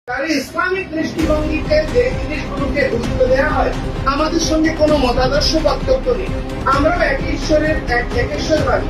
তার ইসলামিক দৃষ্টিভঙ্গিতে যে জিনিসগুলোকে গুরুত্ব দেওয়া হয়, আমাদের সঙ্গে কোনো মতাদর্শ পার্থক্য নেই। আমরাও এক ঈশ্বরের একেশ্বরবাদী।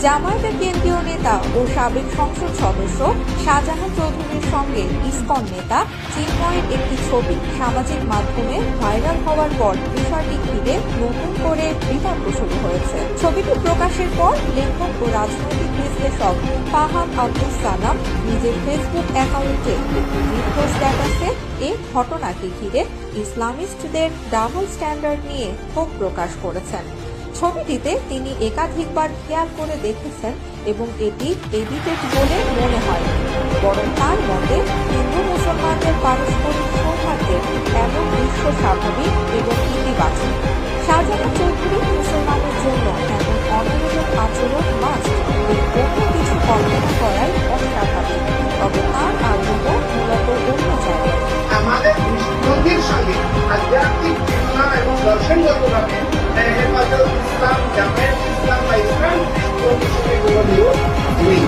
জামায়াতের কেন্দ্রীয় নেতা ও সাবেক সংসদ সদস্য শাহজাহান চৌধুরীর সঙ্গে ইসকন নেতা চিন্ময়ের একটি ছবি সামাজিক মাধ্যমে ভাইরাল হওয়ার পর বিষয়টি ঘিরে নতুন করে বিতর্ক শুরু হয়েছে। ছবিটি প্রকাশের পর লেখক ও রাজনৈতিক বিশ্লেষক ফাহাম আব্দুস সালাম নিজের ফেসবুক অ্যাকাউন্টে একটি দীর্ঘ স্ট্যাটাসে এই ঘটনাকে ঘিরে ইসলামিস্টদের ডাবল স্ট্যান্ডার্ড নিয়ে ক্ষোভ প্রকাশ করেছেন। ছবিটিতে তিনি একাধিকবার খেয়াল করে দেখেছেন এবং এটি এডিটেড বলে মনে হয়, বরং তার মতে হিন্দু মুসলমানদের পারস্পরিক সৌহার্দ্যের এমন দৃশ্য স্বাভাবিক এবং ইতিবাচক। শাহজাহান চৌধুরী মুসলমানের জন্য এমন অনৈতিক আচরণ মাস্ট অন্য কিছু কল্পনা করাই অস্বাভাবিক, তবে তার আগ্রহ মূলত অন্য জায়গায়। আমাদের দৃষ্টিভঙ্গির সঙ্গে আধ্যাত্মিক চেতনা এবং দর্শনগতভাবে হেফাজত ইসলাম, জামায়াত ইসলাম বা ইসলাম দৃষ্টিভঙ্গির সঙ্গে কোনো বিরোধ নেই।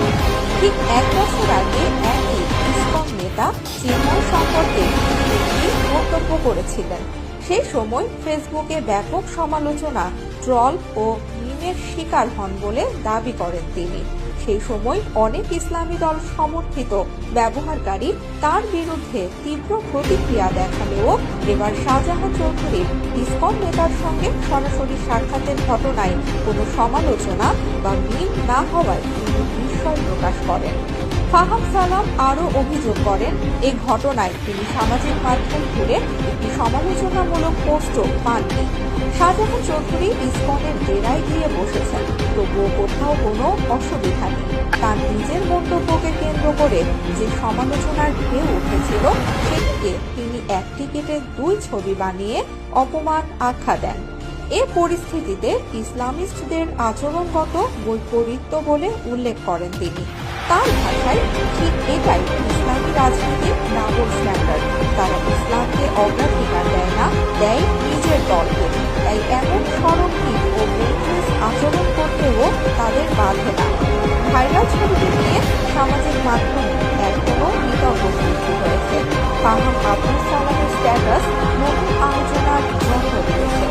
ঠিক এক বছর আগে একই ইসকন নেতা চিন্ময় সম্পর্কে একটি মন্তব্য করেছিলেন। সেই সময় ফেসবুকে ব্যাপক সমালোচনা, ট্রল ও মিমের শিকার হন বলে দাবি করেন তিনি। সেই সময় অনেক ইসলামী দল সমর্থিত ব্যবহারকারী তার বিরুদ্ধে তীব্র প্রতিক্রিয়া দেখালেও এবার শাহজাহান চৌধুরীর ইসকন নেতার সঙ্গে সরাসরি সাক্ষাতের ঘটনায় কোনো সমালোচনা বা মিম না হওয়ায় তিনি বিস্ময় প্রকাশ করেন। ফাহাম সালাম আরও অভিযোগ করেন, এই ঘটনায় তিনি সামাজিক মাধ্যম ঘুরে একটি সমালোচনামূলক পোস্টও পাননি। শাহজাহান চৌধুরী ইসকনের ডেরায় গিয়ে বসেছেন, তবুও কোথাও কোনো অসুবিধা নেই। তার নিজের মন্তব্যকে কেন্দ্র করে যে সমালোচনার ঢেউ উঠেছিল, সেটিকে তিনি এক টিকিটে 2 ছবি বানিয়ে অপমান আখ্যা দেন। এ পরিস্থিতিতে ইসলামিস্টদের আচরণগত বৈপরীত্য বলে উল্লেখ করেন তিনি। তার ভাষায় ঠিক এটাই ইসলামী রাজনীতির ডাবল স্ট্যান্ডার্ড। তারা ইসলামকে অগ্রাধিকার দেয় না, দেয় নিজের দলকে। তাই এমন সরলহীন ও বেইমানিস আচরণ করতেও তাদের বাধে না। ভাইরাল ছবিটি নিয়ে সামাজিক মাধ্যমে এখনও বিতর্ক সৃষ্টি হয়েছে। ফাহাম আব্দুস সালামের স্ট্যাটাস নতুন আলোচনার জন্ম দিয়েছে।